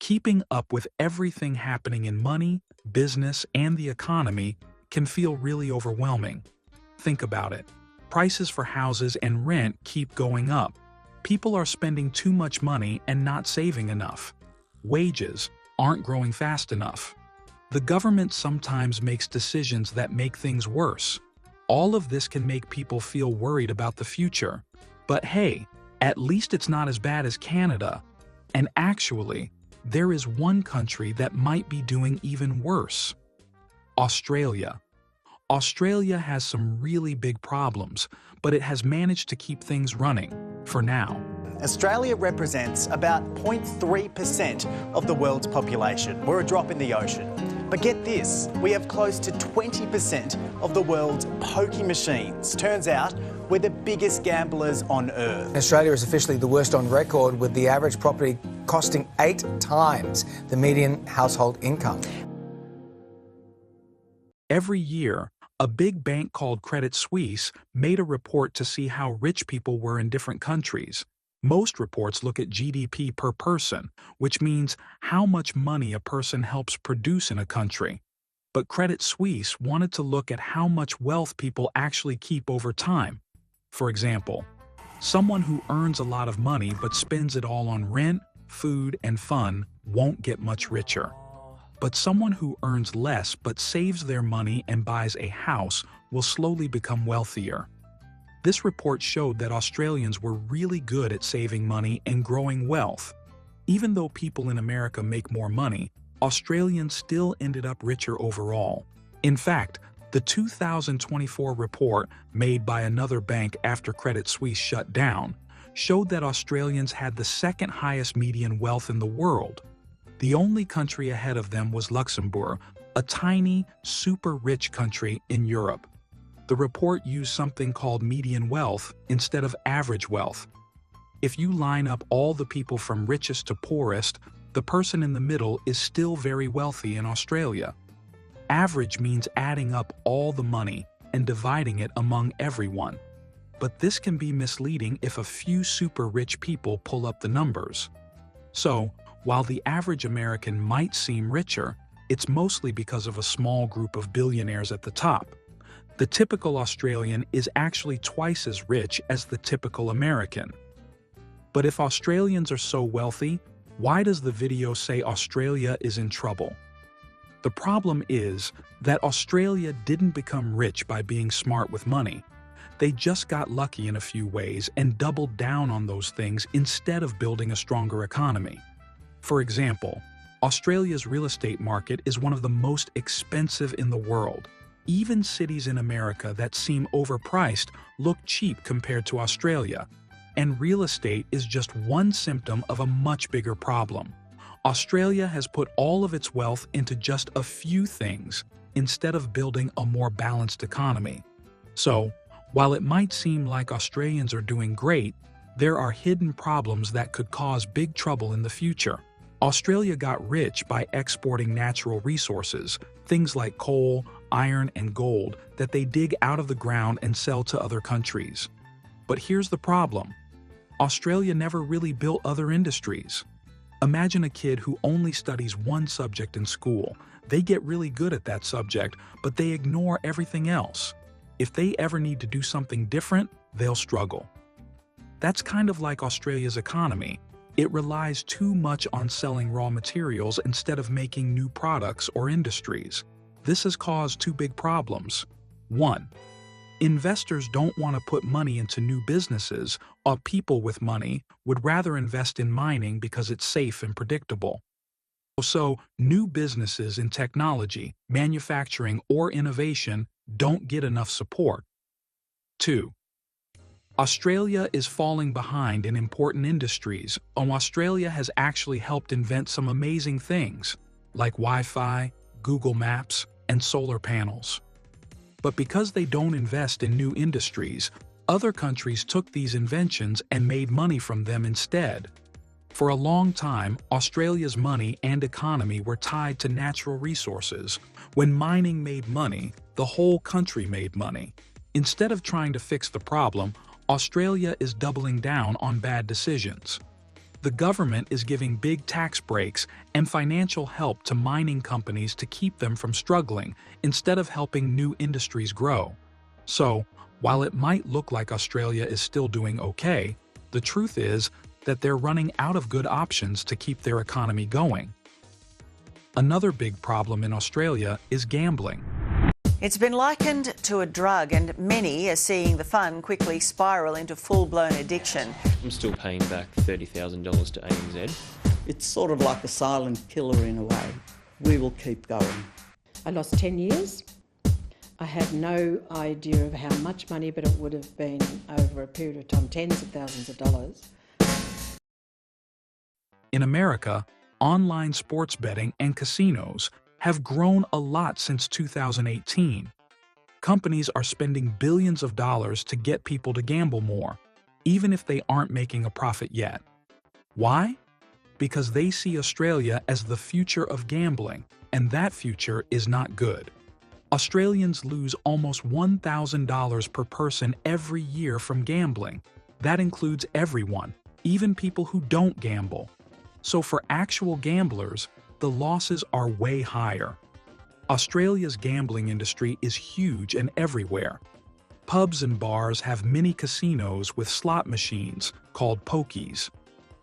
Keeping up with everything happening in money, business, and the economy can feel really overwhelming. Think about it. Prices for houses and rent keep going up. People are spending too much money and not saving enough. Wages aren't growing fast enough. The government sometimes makes decisions that make things worse. All of this can make people feel worried about the future. But hey, at least it's not as bad as Canada. And actually, there is one country that might be doing even worse. Australia. Australia has some really big problems, but it has managed to keep things running, for now. Australia represents about 0.3% of the world's population. We're a drop in the ocean. But get this, we have close to 20% of the world's pokie machines. Turns out, we're the biggest gamblers on Earth. Australia is officially the worst on record, with the average property costing 8 times the median household income. Every year, a big bank called Credit Suisse made a report to see how rich people were in different countries. Most reports look at GDP per person, which means how much money a person helps produce in a country. But Credit Suisse wanted to look at how much wealth people actually keep over time. For example, someone who earns a lot of money but spends it all on rent, food, and fun won't get much richer. But someone who earns less but saves their money and buys a house will slowly become wealthier. This report showed that Australians were really good at saving money and growing wealth. Even though people in America make more money, Australians still ended up richer overall. In fact, the 2024 report made by another bank after Credit Suisse shut down showed that Australians had the second highest median wealth in the world. The only country ahead of them was Luxembourg, a tiny, super rich country in Europe. The report used something called median wealth instead of average wealth. If you line up all the people from richest to poorest, the person in the middle is still very wealthy in Australia. Average means adding up all the money and dividing it among everyone. But this can be misleading if a few super rich people pull up the numbers. So, while the average American might seem richer, it's mostly because of a small group of billionaires at the top. The typical Australian is actually twice as rich as the typical American. But if Australians are so wealthy, why does the video say Australia is in trouble? The problem is that Australia didn't become rich by being smart with money. They just got lucky in a few ways and doubled down on those things instead of building a stronger economy. For example, Australia's real estate market is one of the most expensive in the world. Even cities in America that seem overpriced look cheap compared to Australia. And real estate is just one symptom of a much bigger problem. Australia has put all of its wealth into just a few things instead of building a more balanced economy. So, while it might seem like Australians are doing great, there are hidden problems that could cause big trouble in the future. Australia got rich by exporting natural resources, things like coal, iron, and gold that they dig out of the ground and sell to other countries. But here's the problem. Australia never really built other industries. Imagine a kid who only studies one subject in school. They get really good at that subject, but they ignore everything else. If they ever need to do something different, they'll struggle. That's kind of like Australia's economy. It relies too much on selling raw materials instead of making new products or industries. This has caused two big problems. 1. Investors don't want to put money into new businesses, or people with money would rather invest in mining because it's safe and predictable. So, new businesses in technology, manufacturing, or innovation don't get enough support. 2. Australia is falling behind in important industries, and Australia has actually helped invent some amazing things, like Wi-Fi, Google Maps, and solar panels. But because they don't invest in new industries, other countries took these inventions and made money from them instead. For a long time, Australia's money and economy were tied to natural resources. When mining made money, the whole country made money. Instead of trying to fix the problem, Australia is doubling down on bad decisions. The government is giving big tax breaks and financial help to mining companies to keep them from struggling instead of helping new industries grow. So, while it might look like Australia is still doing okay, the truth is that they're running out of good options to keep their economy going. Another big problem in Australia is gambling. It's been likened to a drug, and many are seeing the fun quickly spiral into full-blown addiction. I'm still paying back $30,000 to ANZ. It's sort of like a silent killer in a way. We will keep going. I lost 10 years. I had no idea of how much money, but it would have been over a period of time, tens of thousands of dollars. In America, online sports betting and casinos have grown a lot since 2018. Companies are spending billions of dollars to get people to gamble more, even if they aren't making a profit yet. Why? Because they see Australia as the future of gambling, and that future is not good. Australians lose almost $1,000 per person every year from gambling. That includes everyone, even people who don't gamble. So for actual gamblers, the losses are way higher. Australia's gambling industry is huge and everywhere. Pubs and bars have mini casinos with slot machines called pokies.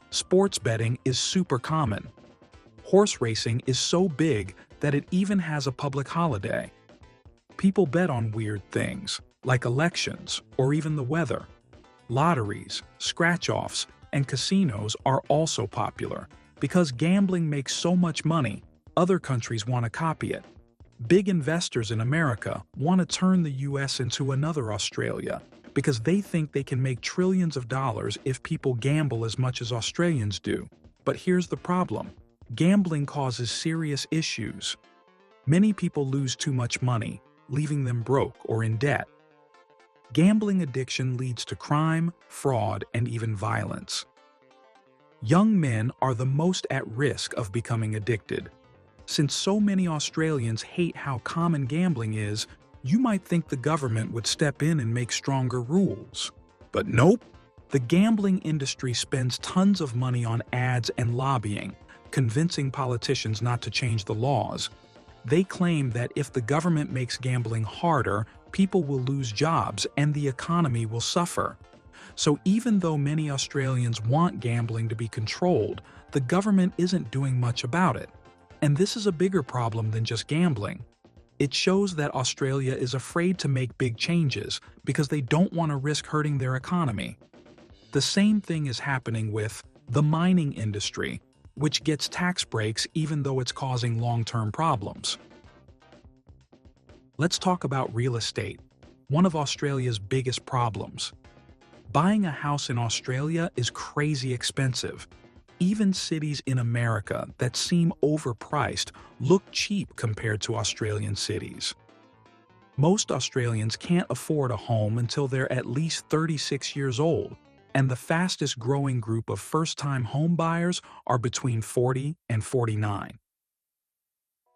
Sports betting is super common. Horse racing is so big that it even has a public holiday. People bet on weird things, like elections or even the weather. Lotteries, scratch-offs, and casinos are also popular. Because gambling makes so much money, other countries want to copy it. Big investors in America want to turn the US into another Australia because they think they can make trillions of dollars if people gamble as much as Australians do. But here's the problem. Gambling causes serious issues. Many people lose too much money, leaving them broke or in debt. Gambling addiction leads to crime, fraud, and even violence. Young men are the most at risk of becoming addicted. Since so many Australians hate how common gambling is, you might think the government would step in and make stronger rules. But nope. The gambling industry spends tons of money on ads and lobbying, convincing politicians not to change the laws. They claim that if the government makes gambling harder, people will lose jobs and the economy will suffer. So even though many Australians want gambling to be controlled, the government isn't doing much about it. And this is a bigger problem than just gambling. It shows that Australia is afraid to make big changes because they don't want to risk hurting their economy. The same thing is happening with the mining industry, which gets tax breaks even though it's causing long-term problems. Let's talk about real estate, one of Australia's biggest problems. Buying a house in Australia is crazy expensive. Even cities in America that seem overpriced look cheap compared to Australian cities. Most Australians can't afford a home until they're at least 36 years old, and the fastest growing group of first-time home buyers are between 40 and 49.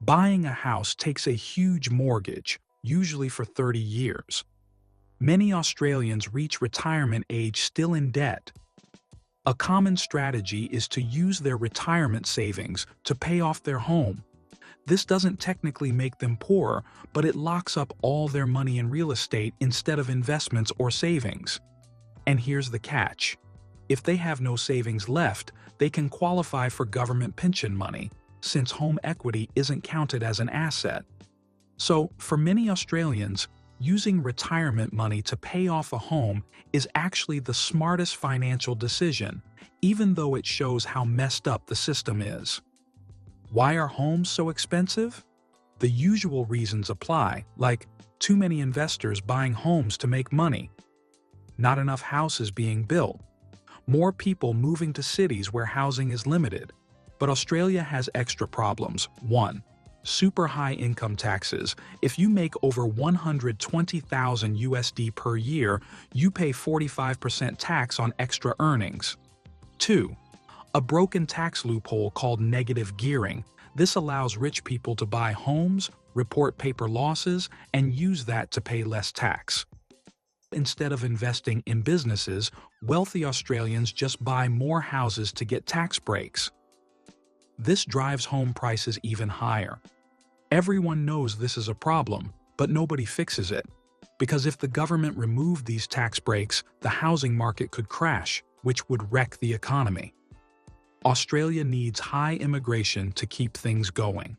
Buying a house takes a huge mortgage, usually for 30 years. Many Australians reach retirement age still in debt. A common strategy is to use their retirement savings to pay off their home. This doesn't technically make them poorer, but it locks up all their money in real estate instead of investments or savings. And here's the catch. If they have no savings left, they can qualify for government pension money, since home equity isn't counted as an asset. So, for many Australians, using retirement money to pay off a home is actually the smartest financial decision, even though it shows how messed up the system is. Why are homes so expensive? The usual reasons apply, like too many investors buying homes to make money, not enough houses being built, more people moving to cities where housing is limited. But Australia has extra problems. 1. Super high income taxes. If you make over 120,000 USD per year, you pay 45% tax on extra earnings. 2. A broken tax loophole called negative gearing. This allows rich people to buy homes, report paper losses, and use that to pay less tax. Instead of investing in businesses, wealthy Australians just buy more houses to get tax breaks. This drives home prices even higher. Everyone knows this is a problem, but nobody fixes it. Because if the government removed these tax breaks, the housing market could crash, which would wreck the economy. Australia needs high immigration to keep things going.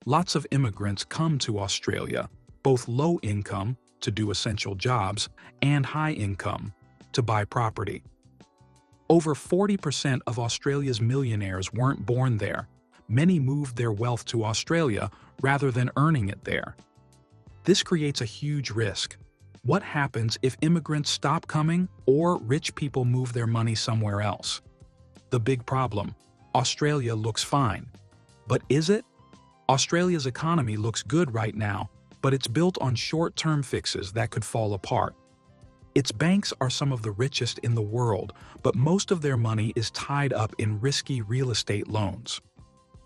Lots of immigrants come to Australia, both low income, to do essential jobs, and high income, to buy property. Over 40% of Australia's millionaires weren't born there. Many moved their wealth to Australia rather than earning it there. This creates a huge risk. What happens if immigrants stop coming or rich people move their money somewhere else? The big problem: Australia looks fine. But is it? Australia's economy looks good right now, but it's built on short-term fixes that could fall apart. Its banks are some of the richest in the world, but most of their money is tied up in risky real estate loans.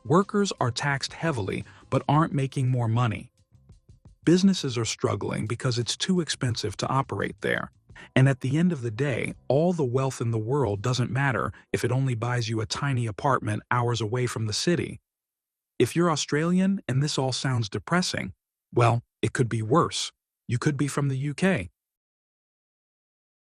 Workers are taxed heavily but aren't making more money. Businesses are struggling because it's too expensive to operate there. And at the end of the day, all the wealth in the world doesn't matter if it only buys you a tiny apartment hours away from the city. If you're Australian and this all sounds depressing, well, it could be worse. You could be from the UK.